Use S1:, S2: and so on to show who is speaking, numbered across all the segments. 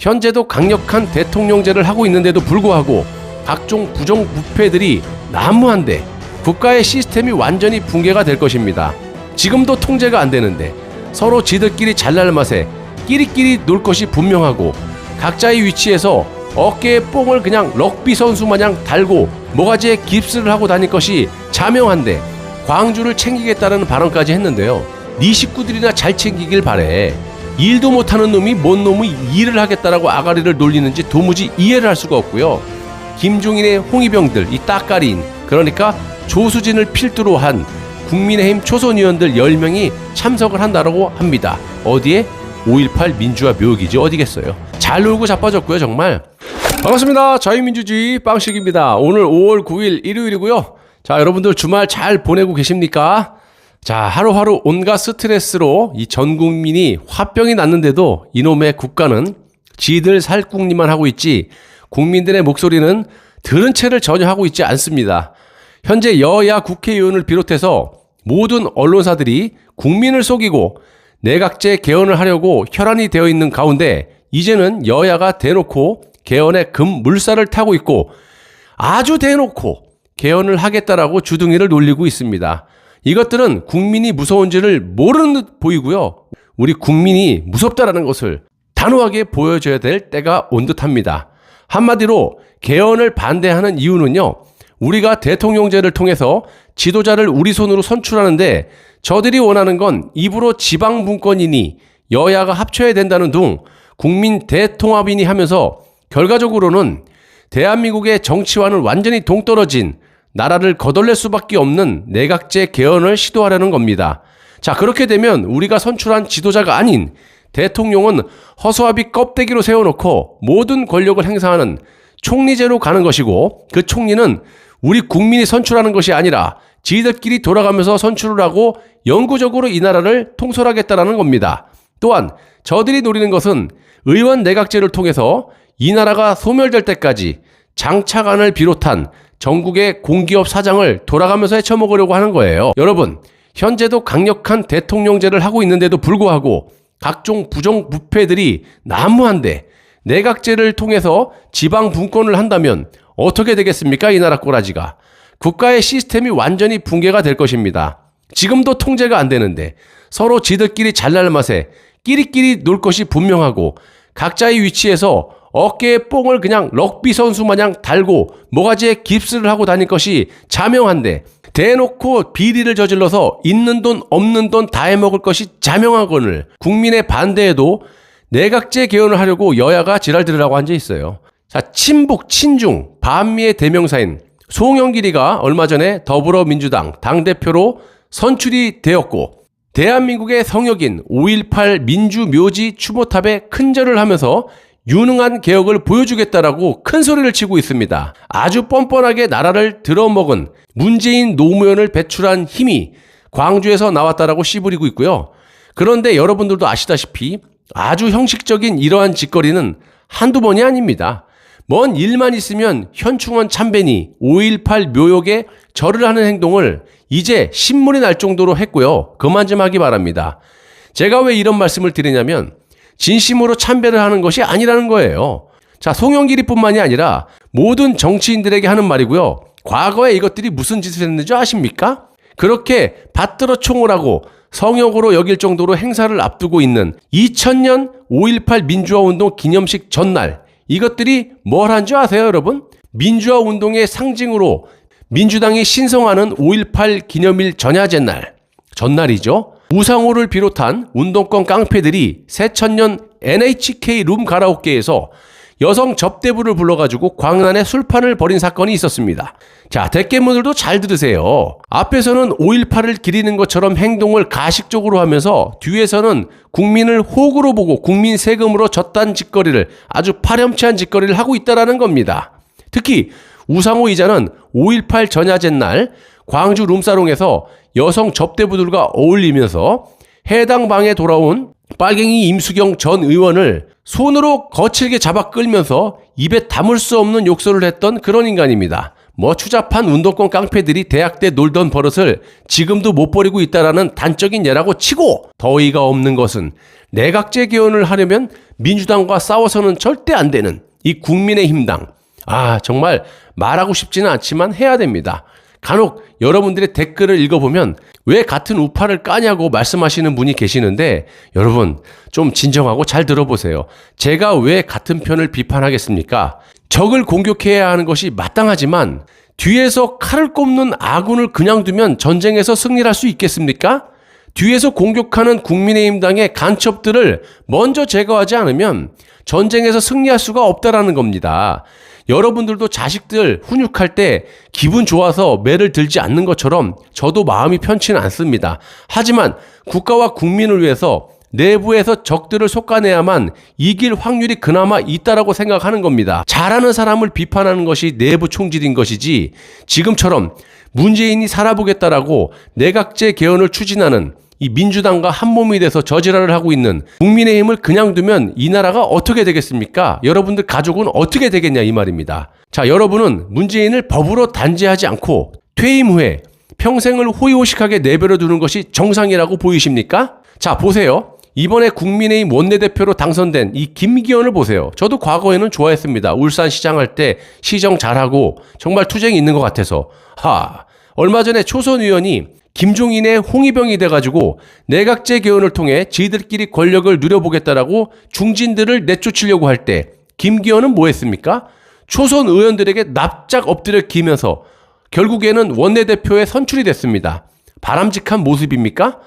S1: 현재도 강력한 대통령제를 하고 있는데도 불구하고 각종 부정부패들이 난무한데 국가의 시스템이 완전히 붕괴가 될 것입니다. 지금도 통제가 안 되는데 서로 지들끼리 잘날 맛에 끼리끼리 놀 것이 분명하고 각자의 위치에서 어깨에 뽕을 그냥 럭비 선수 마냥 달고 모가지에 깁스를 하고 다닐 것이 자명한데 광주를 챙기겠다는 발언까지 했는데요. 네 식구들이나 잘 챙기길 바래. 일도 못하는 놈이 뭔 놈의 일을 하겠다라고 아가리를 놀리는지 도무지 이해를 할 수가 없고요. 김종인의 홍위병들, 이 따까리인, 그러니까 조수진을 필두로 한 국민의힘 초선 의원들 10명이 참석을 한다고 합니다. 어디에? 5.18 민주화 묘기지 어디겠어요. 잘 놀고 자빠졌고요. 정말 반갑습니다. 자유민주주의 빵식입니다. 오늘 5월 9일 일요일이고요. 자, 여러분들 주말 잘 보내고 계십니까? 자, 하루하루 온갖 스트레스로 이 전 국민이 화병이 났는데도 이놈의 국가는 지들 살궁리만 하고 있지 국민들의 목소리는 들은 채를 전혀 하고 있지 않습니다. 현재 여야 국회의원을 비롯해서 모든 언론사들이 국민을 속이고 내각제 개헌을 하려고 혈안이 되어 있는 가운데 이제는 여야가 대놓고 개헌의 급물살을 타고 있고 아주 대놓고 개헌을 하겠다라고 주둥이를 놀리고 있습니다. 이것들은 국민이 무서운지를 모르는 듯 보이고요. 우리 국민이 무섭다라는 것을 단호하게 보여줘야 될 때가 온 듯합니다. 한마디로 개헌을 반대하는 이유는요. 우리가 대통령제를 통해서 지도자를 우리 손으로 선출하는데 저들이 원하는 건 입으로 지방분권이니 여야가 합쳐야 된다는 둥 국민 대통합이니 하면서 결과적으로는 대한민국의 정치와는 완전히 동떨어진 나라를 거덜낼 수밖에 없는 내각제 개헌을 시도하려는 겁니다. 자, 그렇게 되면 우리가 선출한 지도자가 아닌 대통령은 허수아비 껍데기로 세워놓고 모든 권력을 행사하는 총리제로 가는 것이고 그 총리는 우리 국민이 선출하는 것이 아니라 지들끼리 돌아가면서 선출을 하고 영구적으로 이 나라를 통솔하겠다라는 겁니다. 또한 저들이 노리는 것은 의원 내각제를 통해서 이 나라가 소멸될 때까지 장차관을 비롯한 전국의 공기업 사장을 돌아가면서 헤쳐먹으려고 하는 거예요. 여러분, 현재도 강력한 대통령제를 하고 있는데도 불구하고 각종 부정부패들이 난무한데 내각제를 통해서 지방 분권을 한다면 어떻게 되겠습니까? 이 나라 꼬라지가. 국가의 시스템이 완전히 붕괴가 될 것입니다. 지금도 통제가 안 되는데 서로 지들끼리 잘날 맛에 끼리끼리 놀 것이 분명하고 각자의 위치에서 어깨에 뽕을 그냥 럭비 선수 마냥 달고 모가지에 깁스를 하고 다닐 것이 자명한데 대놓고 비리를 저질러서 있는 돈 없는 돈 다 해먹을 것이 자명하거늘 국민의 반대에도 내각제 개헌을 하려고 여야가 지랄들으라고 앉아 있어요. 자, 친북 친중 반미의 대명사인 송영길이가 얼마 전에 더불어민주당 당대표로 선출이 되었고 대한민국의 성역인 5.18 민주묘지 추모탑에 큰절을 하면서 유능한 개혁을 보여주겠다라고 큰 소리를 치고 있습니다. 아주 뻔뻔하게 나라를 들어먹은 문재인 노무현을 배출한 힘이 광주에서 나왔다라고 씨부리고 있고요. 그런데 여러분들도 아시다시피 아주 형식적인 이러한 짓거리는 한두 번이 아닙니다. 먼 일만 있으면 현충원 참배니 5.18 묘역에 절을 하는 행동을 이제 신문이 날 정도로 했고요. 그만 좀 하기 바랍니다. 제가 왜 이런 말씀을 드리냐면 진심으로 참배를 하는 것이 아니라는 거예요. 자, 송영길이뿐만이 아니라 모든 정치인들에게 하는 말이고요. 과거에 이것들이 무슨 짓을 했는지 아십니까? 그렇게 받들어 총을하고 성역으로 여길 정도로 행사를 앞두고 있는 2000년 5.18 민주화운동 기념식 전날 이것들이 뭘 한 줄 아세요, 여러분? 민주화운동의 상징으로 민주당이 신성하는 5.18 기념일 전야제 날, 전날이죠. 우상호를 비롯한 운동권 깡패들이 새천년 NHK 룸 가라오케에서 여성 접대부를 불러가지고 광란에 술판을 벌인 사건이 있었습니다. 자, 대깨문들도 잘 들으세요. 앞에서는 5.18을 기리는 것처럼 행동을 가식적으로 하면서 뒤에서는 국민을 호구로 보고 국민 세금으로 졌단 짓거리를 아주 파렴치한 짓거리를 하고 있다라는 겁니다. 특히 우상호 이자는 5.18 전야제 날 광주 룸사롱에서 여성 접대부들과 어울리면서 해당 방에 돌아온 빨갱이 임수경 전 의원을 손으로 거칠게 잡아 끌면서 입에 담을 수 없는 욕설을 했던 그런 인간입니다. 뭐 추잡한 운동권 깡패들이 대학 때 놀던 버릇을 지금도 못 버리고 있다라는 단적인 예라고 치고, 더 어이가 없는 것은 내각제 개헌을 하려면 민주당과 싸워서는 절대 안 되는 이 국민의힘당. 정말 말하고 싶지는 않지만 해야 됩니다. 간혹 여러분들의 댓글을 읽어보면 왜 같은 우파를 까냐고 말씀하시는 분이 계시는데, 여러분 좀 진정하고 잘 들어보세요. 제가 왜 같은 편을 비판하겠습니까? 적을 공격해야 하는 것이 마땅하지만 뒤에서 칼을 꼽는 아군을 그냥 두면 전쟁에서 승리할 수 있겠습니까? 뒤에서 공격하는 국민의힘당의 간첩들을 먼저 제거하지 않으면 전쟁에서 승리할 수가 없다라는 겁니다. 여러분들도 자식들 훈육할 때 기분 좋아서 매를 들지 않는 것처럼 저도 마음이 편치는 않습니다. 하지만 국가와 국민을 위해서 내부에서 적들을 솎아내야만 이길 확률이 그나마 있다라고 생각하는 겁니다. 잘하는 사람을 비판하는 것이 내부 총질인 것이지, 지금처럼 문재인이 살아보겠다라고 내각제 개헌을 추진하는 이 민주당과 한몸이 돼서 저지랄을 하고 있는 국민의힘을 그냥 두면 이 나라가 어떻게 되겠습니까? 여러분들 가족은 어떻게 되겠냐 이 말입니다. 자, 여러분은 문재인을 법으로 단죄하지 않고 퇴임 후에 평생을 호의호식하게 내버려 두는 것이 정상이라고 보이십니까? 자, 보세요. 이번에 국민의힘 원내대표로 당선된 이 김기현을 보세요. 저도 과거에는 좋아했습니다. 울산시장 할 때 시정 잘하고 정말 투쟁이 있는 것 같아서. 얼마 전에 초선 의원이 김종인의 홍위병이 돼가지고 내각제 개헌을 통해 지들끼리 권력을 누려보겠다라고 중진들을 내쫓으려고 할 때 김기현은 뭐 했습니까? 초선 의원들에게 납작 엎드려 기면서 결국에는 원내대표에 선출이 됐습니다. 바람직한 모습입니까?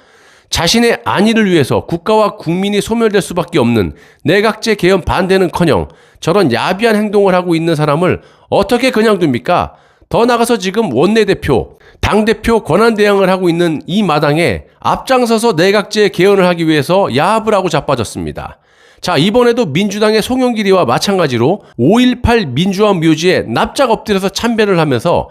S1: 자신의 안위를 위해서 국가와 국민이 소멸될 수밖에 없는 내각제 개헌 반대는커녕 저런 야비한 행동을 하고 있는 사람을 어떻게 그냥 둡니까? 더 나가서 지금 원내대표, 당대표 권한대행을 하고 있는 이 마당에 앞장서서 내각제 개헌을 하기 위해서 야합을 하고 자빠졌습니다. 자, 이번에도 민주당의 송영길이와 마찬가지로 5.18 민주화 묘지에 납작 엎드려서 참배를 하면서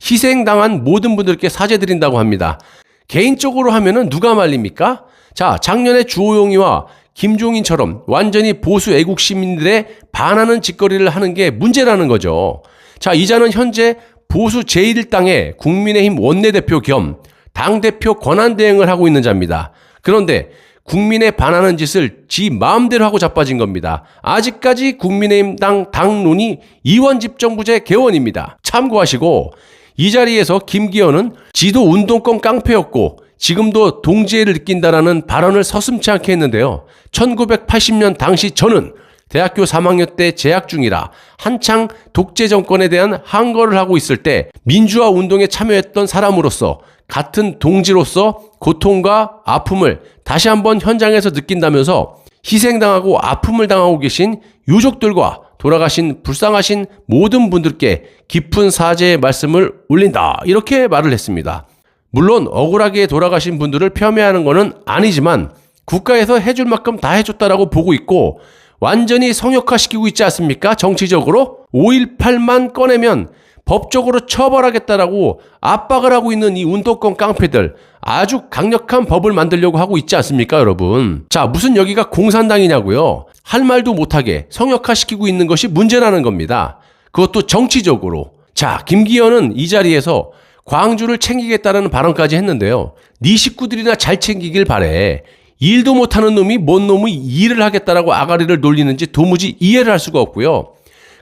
S1: 희생당한 모든 분들께 사죄드린다고 합니다. 개인적으로 하면은 누가 말립니까? 자, 작년에 주호영이와 김종인처럼 완전히 보수 애국 시민들의 반하는 짓거리를 하는 게 문제라는 거죠. 자, 이자는 현재 보수 제1당의 국민의힘 원내대표 겸 당대표 권한대행을 하고 있는 자입니다. 그런데 국민에 반하는 짓을 지 마음대로 하고 자빠진 겁니다. 아직까지 국민의힘 당론이 이원집정부제 개헌입니다. 참고하시고, 이 자리에서 김기현은 지도 운동권 깡패였고 지금도 동지애를 느낀다라는 발언을 서슴지 않게 했는데요. 1980년 당시 저는 대학교 3학년 때 재학 중이라 한창 독재 정권에 대한 항거를 하고 있을 때 민주화 운동에 참여했던 사람으로서 같은 동지로서 고통과 아픔을 다시 한번 현장에서 느낀다면서 희생당하고 아픔을 당하고 계신 유족들과 돌아가신 불쌍하신 모든 분들께 깊은 사죄의 말씀을 올린다, 이렇게 말을 했습니다. 물론 억울하게 돌아가신 분들을 폄훼하는 것은 아니지만 국가에서 해줄 만큼 다 해줬다라고 보고 있고 완전히 성역화시키고 있지 않습니까? 정치적으로 5.18만 꺼내면 법적으로 처벌하겠다라고 압박을 하고 있는 이 운동권 깡패들, 아주 강력한 법을 만들려고 하고 있지 않습니까, 여러분? 자, 무슨 여기가 공산당이냐고요? 할 말도 못하게 성역화시키고 있는 것이 문제라는 겁니다. 그것도 정치적으로. 자, 김기현은 이 자리에서 광주를 챙기겠다는 발언까지 했는데요. 네 식구들이나 잘 챙기길 바래. 일도 못하는 놈이 뭔 놈의 일을 하겠다라고 아가리를 놀리는지 도무지 이해를 할 수가 없고요.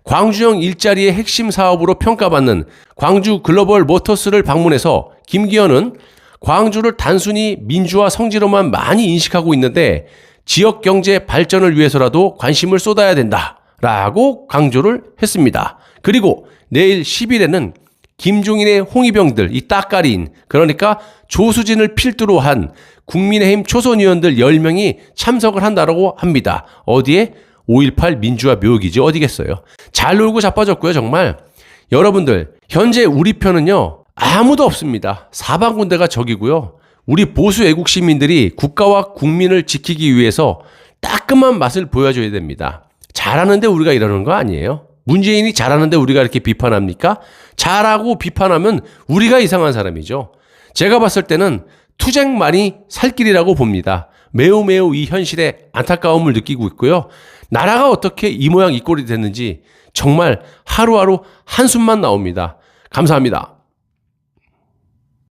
S1: 광주형 일자리의 핵심 사업으로 평가받는 광주 글로벌 모터스를 방문해서 김기현은 광주를 단순히 민주화 성지로만 많이 인식하고 있는데 지역 경제 발전을 위해서라도 관심을 쏟아야 된다라고 강조를 했습니다. 그리고 내일 10일에는 김종인의 홍위병들, 이 따까리인, 그러니까 조수진을 필두로 한 국민의힘 초선 의원들 10명이 참석을 한다고 합니다. 어디에? 5.18 민주화 묘기지 어디겠어요. 잘 놀고 자빠졌고요. 정말 여러분들, 현재 우리 편은요 아무도 없습니다. 사방군대가 적이고요. 우리 보수 애국 시민들이 국가와 국민을 지키기 위해서 따끔한 맛을 보여줘야 됩니다. 잘하는데 우리가 이러는 거 아니에요. 문재인이 잘하는데 우리가 이렇게 비판합니까? 잘하고 비판하면 우리가 이상한 사람이죠. 제가 봤을 때는 투쟁만이 살 길이라고 봅니다. 매우 이 현실에 안타까움을 느끼고 있고요. 나라가 어떻게 이 모양 이 꼴이 됐는지 정말 하루하루 한숨만 나옵니다. 감사합니다.